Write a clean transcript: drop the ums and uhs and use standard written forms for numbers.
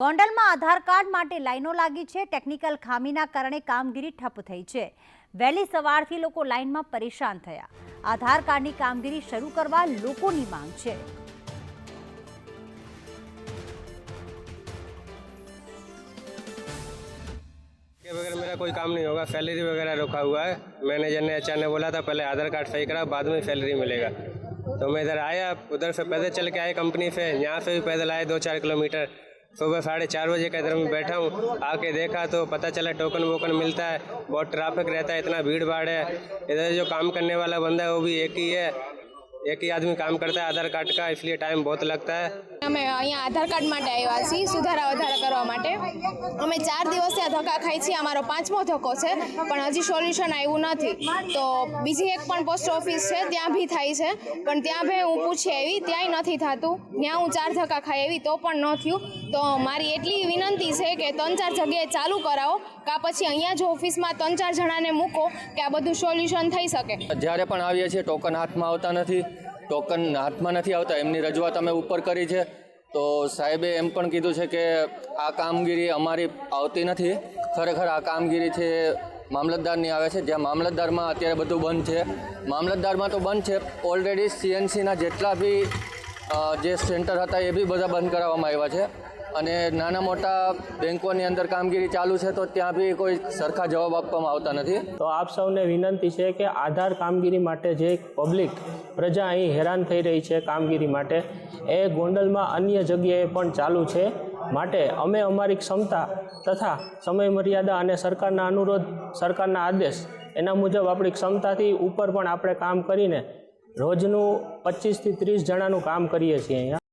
ગોંડલમાં આધાર કાર્ડ માટે લાઈનો લાગી છે। ટેકનિકલ ખામીના કારણે કામગીરી ઠપ થઈ છે। વહેલી સવારથી લોકો લાઈનમાં પરેશાન થયા। આધાર કાર્ડની કામગીરી શરૂ કરવા લોકોની માંગ છે। वगैरह मेरा कोई काम नहीं होगा, सैलरी वगैरह रोका हुआ है। मैनेजर ने अचानक बोला था पहले आधार कार्ड सही करा, बाद में सैलरी मिलेगा। तो मैं इधर आया, उधर से पैदल चल के आए कंपनी से, यहाँ से भी पैदल आए 2-4 किलोमीटर। सुबह 4:30 बजे का इधर मैं बैठा हूँ, आके देखा तो पता चला टोकन वोकन मिलता है, बहुत ट्रैफिक रहता है, इतना भीड़ भाड़ है। इधर जो काम करने वाला बंदा है वो भी एक ही है, एक ही आदमी काम करता है आधार कार्ड का, इसलिए टाइम बहुत लगता है। અમે અહીંયા આધાર કાર્ડ માટે આવ્યા છીએ, સુધારા વધારા કરવા માટે। અમે 4 દિવસથી આ ધક્કા ખાઈ છીએ, અમારો 5મો ધક્કો છે, પણ હજી સોલ્યુશન આવ્યું નથી। તો બીજી એક પણ પોસ્ટ ઓફિસ છે, ત્યાં બી થાય છે, પણ ત્યાં બી હું પૂછી આવી, ત્યાંય નથી થતું। ત્યાં હું 4 ધક્કા ખાઈ આવી તો પણ ન થયું। તો મારી એટલી વિનંતી છે કે 3-4 જગ્યાએ ચાલુ કરાવો, કાં પછી અહીંયા જ ઓફિસમાં 3-4 જણાને મૂકો કે આ બધું સોલ્યુશન થઈ શકે। જ્યારે પણ આવીએ છીએ ટોકન હાથમાં આવતા નથી, ટોકન હાથમાં નથી આવતા, એમની રજૂઆત અમે ઉપર કરી છે। તો સાહેબે એમ પણ કીધું છે કે આ કામગીરી અમારી આવતી નથી, ખરેખર આ કામગીરી છે મામલતદારની આવે છે, જ્યાં મામલતદારમાં અત્યારે બધું બંધ છે। મામલતદારમાં તો બંધ છે, ઓલરેડી CNCના જેટલા બી જે સેન્ટર હતા એ બી બધા બંધ કરાવવામાં આવ્યા છે, અને નાના મોટા બેંકોની અંદર કામગીરી ચાલુ છે, તો ત્યાં બી કોઈ સરખા જવાબ આપવામાં આવતા નથી। તો આપ સૌને વિનંતી છે કે આધાર કામગીરી માટે જે પબ્લિક પ્રજા અહીં હેરાન થઈ રહી છે કામગીરી માટે, એ ગોંડલમાં અન્ય જગ્યાએ પણ ચાલુ છે। માટે અમે અમારી ક્ષમતા તથા સમય મર્યાદા અને સરકારના અનુરોધ, સરકારના આદેશ એના મુજબ આપણી ક્ષમતાથી ઉપર પણ આપણે કામ કરીને રોજનું 25 થી 30 જણાનું કામ કરીએ છીએ અહીંયા।